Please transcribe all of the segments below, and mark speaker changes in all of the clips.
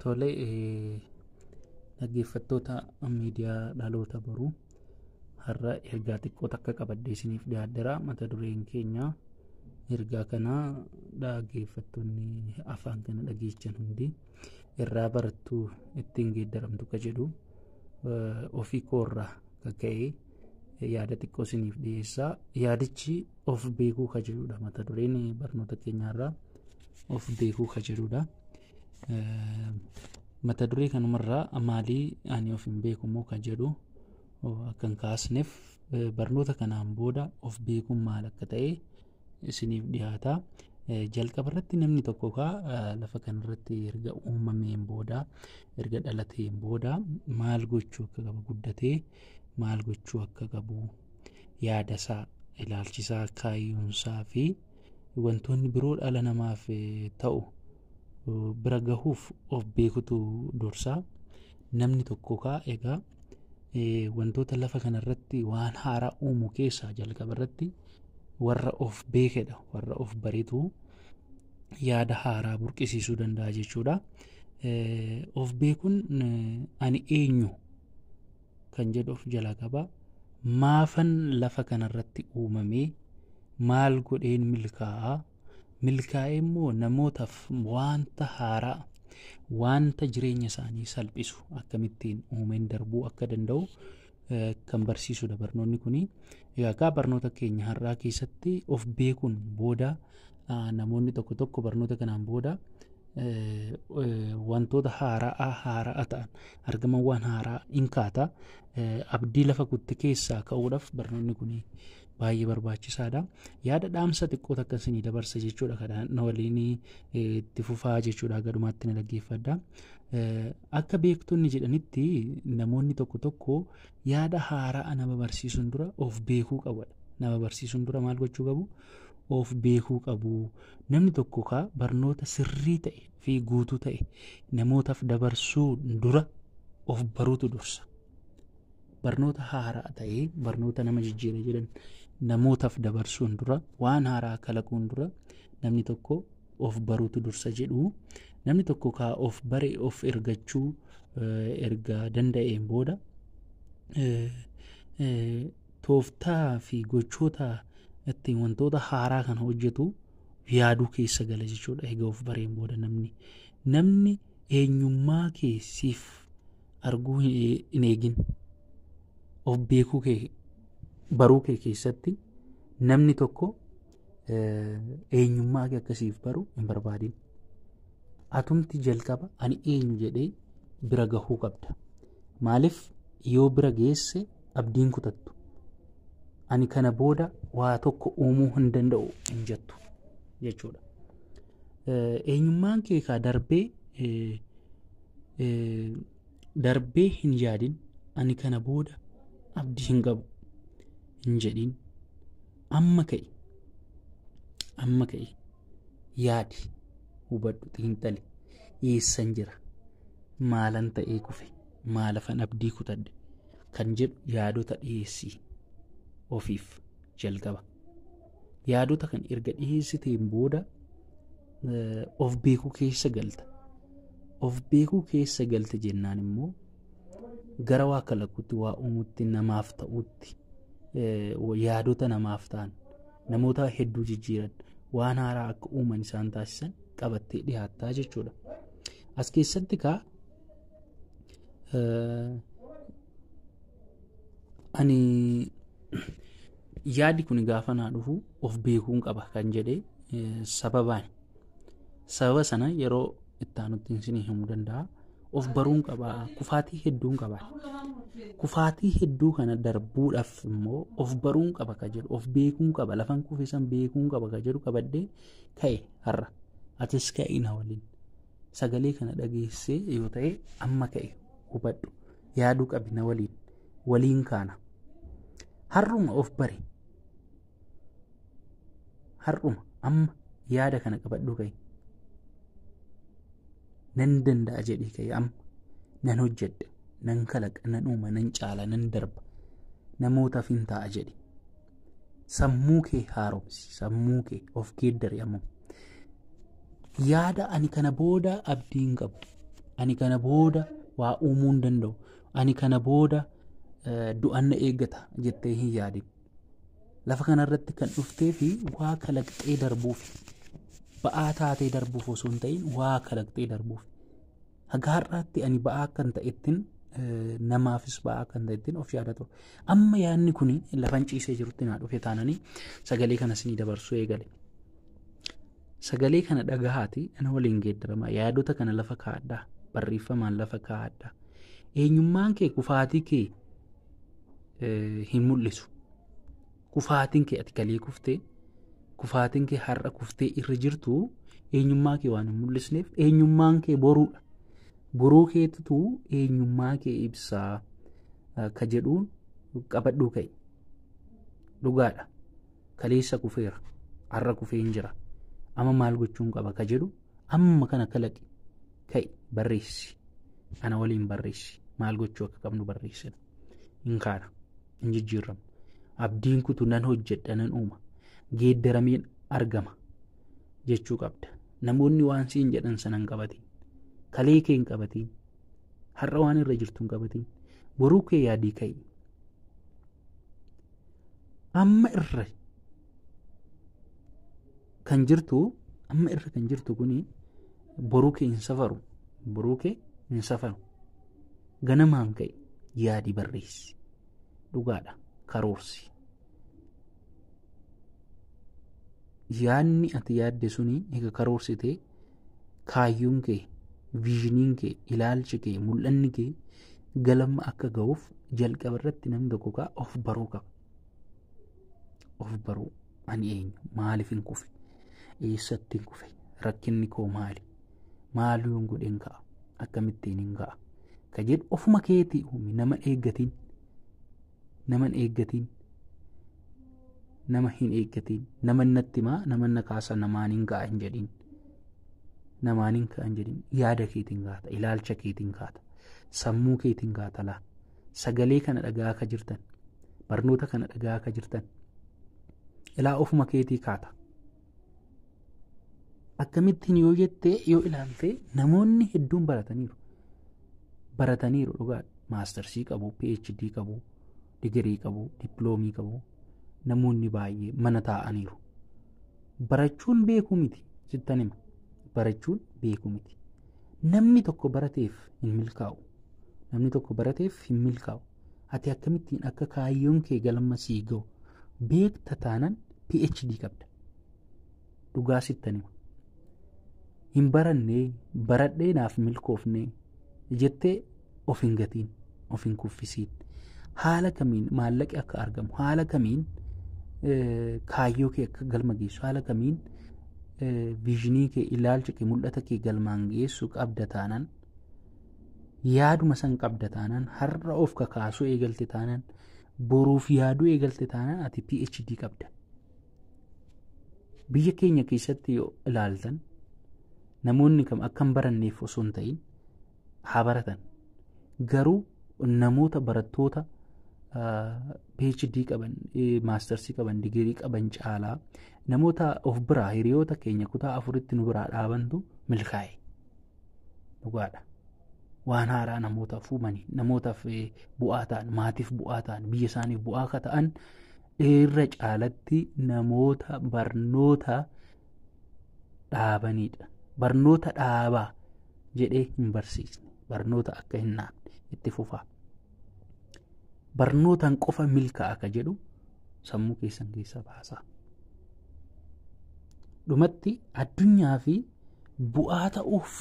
Speaker 1: Tole dhaggeeffattoota miidiyaa dhaloota baruu har'a ergaa xiqqoo takka qabadhee isiniif dhiyaadheera. Mata dureen keenya ergaa kana dhaggeeffattoonni afaan kana dhageechan hundi irraa barattuu ittiin geeddaramtu ka jedhu ofii koorraa kaka'ee yaada xiqqoo isiniif dhiyeessaa. Yaadichi of beekuu ka jedhudha. Mata dureen barnoota keenyaarraa of beekuu ka jedhudha. Mata duree kanumarraa maalii ani of hin beeku immoo kan jedhu akkan kaasneef barnoota kanaan booda of beekuun maal akka ta'e isiniif dhiyaata. Jalqaba irratti namni tokko lafa kanarratti erga uumameen booda erga dhalateen booda maal gochuu akka qabu guddatee maal gochuu akka qabu yaadasaa, ilaalchisaa, kaayyuunsaa fi wantoonni biroo dhala namaaf ta'u bira gahuuf of beekutu dursaa. Namni tokko egaa wantoota lafa kanarratti waan haaraa uumu keessaa jalqaba irratti warra of beekedha, warra of baritu yaada haaraa burqisiisuu danda'a jechuudha. Of beekuun ani eenyu kan jedhu of jalaa qaba. Maafan lafa kanarratti uumamee maal godheen milkaa'ee immoo namootaaf wanta haaraa wanta jireenya isaanii salphisu akkamittiin uumeen darbuu akka danda'u kan barsiisudha barnoonni kuni. Egaa barnoota keenya har'aa keessatti of beekuun booda namoonni tokko barnoota kanaan booda wantoota haaraa ta'an argaman waan haaraa hin kaata. Abdii lafa kutte keessaa ka'uudhaaf barnoonni kuni baay'ee barbaachisaadha. Yaada dhaamsa xiqqoo takka isinii dabarsa jechuudha. Kana waliin itti fufaa jechuudha. Gadumaatti na dhaggeeffadha. Akka beektonni jedhanitti namoonni tokko yaada haaraa nama barsiisuun dura of beekuu qabu. Nama barsiisuun dura maal gochuu qabu? Of beekuu qabu. Namni tokko barnoota sirrii ta'e fi guutuu ta'e namootaaf dabarsuu dura of baruutu dursa. Barnoota haaraa ta'ee barnoota nama jijjiira jedhan namootaaf dabarsuun dura waan haaraa kalaquun dura namni tokko of baruutu dursa jedhu. Namni tokko of bare of ergachuu erga danda'een booda tooftaa fi gochoota ittiin wantoota haaraa kana hojjetu yaaduu keessa gala jechuudha. Egaa of bareen booda namni eenyummaa keessiif arguu hin eegin. Of beekuu kee baruu kee keessatti namni tokko eenyummaa kee akkasiif baruu hin barbaadin. Atumti jalqaba ani eenyu jedhee bira gahuu qabda. Maaliif yoo bira geesse abdiin kutattu. Ani kana booda waa tokko uumuu hin danda'u hin jettu jechuudha. Eenyummaan kee darbee hin yaadin. Ani kana booda abdii hin qabu hin jedhin. Amma ka'e yaadi, hubadhu, xiinxali. Eessan jira? Maalan ta'ee kufe? Maalafan abdii kutadhe? Kan jedhu yaadota dhiyeessii ofiif jalqaba. Yaadota kan erga dhiyeessiteen booda of beekuu keessa galta. Of beekuu keessa galte jennaan immoo gara waa kalaquutti, waa uumutti, namaaf ta'utti, yaadota namaaf ta'an, namoota hedduu jijjiiran, waan haaraa akka uuman isaan taasisan qabattee dhiyaattaa jechuudha. As keessatti ani yaadi kun gaafa naa dhufu of beekuun qaba kan jedhee sababa sana yeroo itti aanutti isinii himuu danda'a. Of baruun qaba. Kufaatii hedduun qaba. Kufaatii hedduu kana darbuudhaaf immoo of baruun qaba ka jedhu, of beekuun qaba, lafan kufisan beekuun qaba ka jedhu qabadhee ka'e har'a. Atis ka'e na waliin. Sagalee kana dhageessee yoo ta'e amma ka'e hubadhu. Yaaduu qabi na waliin kaana. Har'uma of bare. Har'uma amma yaada kana qabadhuu ka'e. Nan danda'a jedhee ka'e amma nan hojjedha, nan kalaqa, nan uuma, nan caala, nan darba, namootaaf hin ta'a jedhe. Sammuu kee haaromsi, sammuu kee of geeddari. Amma yaada ani kana booda abdii hin qabu, ani kana booda waa uumuu hin danda'u, ani kana booda du'an na eeggata jettee hin yaadin. Lafa kanarratti kan dhuftee fi waa kalaqxee darbuuf, ba'aa taatee darbuuf osoo hin ta'in waa kalaqxee darbuuf. Haga har'aatti ani ba'aa kan ta'ettiin namaafis ba'aa kan ta'ettiin of yaada ture. Amma yaadni kun lafan ciisee jirutti naa dhufe taananii sagalee kana isinii dabarsuu eegale. Sagalee kana dhagahaati ana waliin geeddarama. Yaadota kana lafa kaa'adhaa, barreeffamaan lafa kaa'adhaa. Eenyummaan kee kufaatii kee hin mul'isu. Kufaatiin kee ati kalee kuftee, kufaatiin kee har'a kuftee irra jirtu eenyummaa kee waan hin mul'isneef eenyummaan kee boruudha. Boruu keetitu eenyummaa kee ibsaa ka jedhuun qabadhuu ka'e. Dhugaadha. Kaleessa kufeera. Har'a kufee hin jira. Amma maal gochuun qaba ka jedhu amma kana kalaqi ka'e barreessi. Ana waliin barreessi. Maal gochuu akka qabnu barreessina. Hin kaana. Hin jijjiiramu. Abdiin kutu nan hojjedha nan uuma. Geeddarameen argama jechuu qabda. Namoonni waan siin jedhan sana hin qabatin. Kalee kee hin qabatin. Har'a waan irra jirtu hin qabatin. Boruu kee yaadii ka'i. Amma irra kan jirtu kuni boruu kee hin safaru. Boruu kee hin safaru. Ganamaan ka'e yaadii barreessi. Dhugaadha. Karoorsi. Yaadni ati yaadde suni eega karoorsitee kaayyuun kee, viizhiniin kee, ilaalchi kee, mul'anni kee galma akka ga'uuf jalqaba irratti namni tokko of baruu qaba. Of baruu. Ani eenyu? Maaliif hin kufe? Eessatti hin kufe? Rakkinni koo maali? Maaliyoon godheen ka'a? Akkamittiin hin ka'a? Ka jedhu ofuma keetii uumi. Nama eeggatiin. Nama hin eeggatiin. Nama hin eeggatiin. Nama natti himaa, nama na kaasa namaan hin ka'a hin jedhin. Namaan hin ka'a hin jedhin. Yaada keetiin kaata. Ilaalcha keetiin kaata. Sammuu keetiin kaata laa. Sagalee kana dhagaa akka jirtan. Barnoota kana dhagaa akka jirtan. Ilaa ofuma keetii kaata. Akkamittiin yoo jettee yoo ilaalte namoonni hedduun barataniiru. Barataniiru dhugaadha. Maastarsii qabu, PhD qabu, digirii qabu, dipploomii qabu. Namoonni baay'ee mana taa'aniiru. Barachuun beekuu miti sittan hima. Barachuun beekuu miti. Namni tokko barateef hin milkaa'u. Namni tokko barateef hin milkaa'u. Ati akkamittiin akka kaayyoon kee galma sii ga'u beekta taanaan PhD qabda. Dhugaa sittan hima. Hin barannee baradhee naaf milkoofnee jettee of hin gatiin, of hin kuffisiin. Haala kamiin maallaqi akka argamu, haala kamiin kaayyoo kee akka galma geessu, haala kamiin viizhinii kee, ilaalcha kee, mul'ata kee galmaan geessu qabda taanaan, yaaduma san qabda taanaan, har'a of kakaasuu eegalte taanaan, boruuf yaaduu eegalte taanaan ati PhD qabda. Biyya keenya keessatti yoo ilaaltan namoonni kam akka hin baranneef osoo hin ta'in haa baratan. Garuu namoota barattoota PhD qaban, maastarsii qaban, digirii qaban caalaa namoota of biraa hiriyoota keenya kutaa afuritti nu biraa dhaabantu milkaa'e. Dhugaadha. Waan haaraa namootaaf uumanii, namootaaf bu'aa ta'an, maatiif bu'aa ta'an, biyya isaaniif bu'aa akka ta'an irra caalatti namoota barnoota dhaabanidha. Barnoota dhaabaa jedhee hin barsiisne. Barnoota akka hin naafne itti fufaa. Barnootaan qofa milkaa'a akka jedhu sammuu keessan keessa baasaa. Dhumatti addunyaa fi bu'aa ta'uuf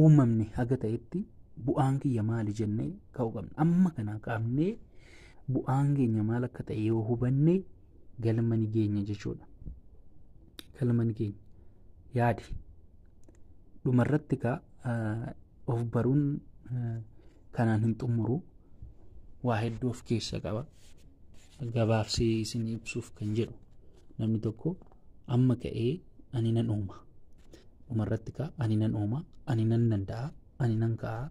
Speaker 1: uumamne haga ta'etti bu'aan kiyya maali jennee ka'uu qabna. Amma kana qabnee bu'aan keenya maal akka ta'e yoo hubanne galma ni geenya jechuudha. Galma ni geenya. Yaadi. Dhumarratti of baruun kanaan hin xumuru waa hedduu of keessa qaba. Gabaabsee isin ibsuuf kan jedhu namni tokko amma ka'ee ani nan uuma. Dhumarratti ani nan uuma, ani nan danda'a, ani nan ka'a,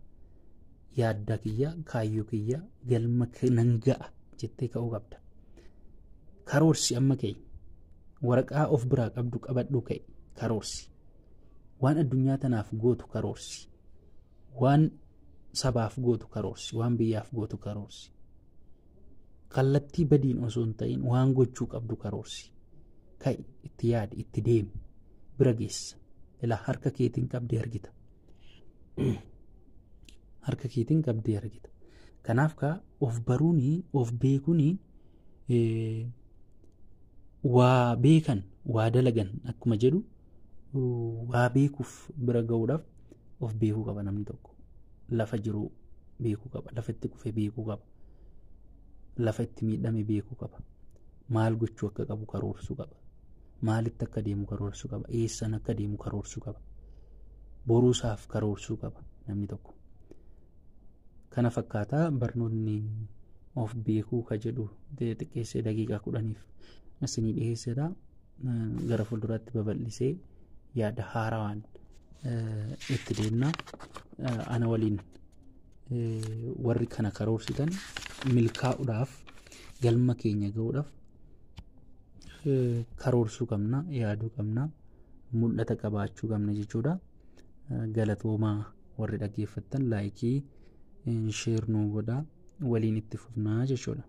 Speaker 1: yaadda kiyya, kaayyoo kiyya, galma nan ga'a jettee ka'uu qabda. Karoorsi amma ka'e waraqaa of biraa qabdu qabadhu ka'e karoorsi. Waan addunyaa tanaaf gootu karoorsi. waan sabaaf gootu karoorsi, waan biyyaaf gootu karoorsi. Kallattii badiin osoo hin ta'in waan gochuu qabdu karoorsi. Ka'i itti yaadi, itti deemi, bira geessa. Ilaa harka keetiin qabdee argita. Harka keetiin qabdee argita. Kanaaf of baruuni, of beekuuni waa beekan, waa dalagan akkuma jedhu waa beekuuf bira ga'uudhaaf of beekuu qaba namni tokko. Lafa jiru beekuu qaba, lafa itti kufe beekuu qaba, lafa itti miidhame beekuu qaba, maal gochuu akka qabu karoorsuu qaba, maalitti akka deemu karoorsuu qaba, eessan akka deemu karoorsuu qaba, boruusaaf karoorsuu qaba namni tokko. Kana fakkaataa barnoonni of beekuu ka jedhu xiqqeessee daqiiqaa 10 isinii dhiyeessedha. Gara fuulduraatti babal'isee yaada haarawaan itti deemna. Ana waliin warri kana karoorsitan milkaa'uudhaaf, galma keenya ga'uudhaaf karoorsuu qabna, yaaduu qabna, mul'ata qabaachuu qabna jechuudha. Galatoomaa warri dhaggeeffattan laayikii sheer nuu godhaa, waliin itti fufnaa jechuudha.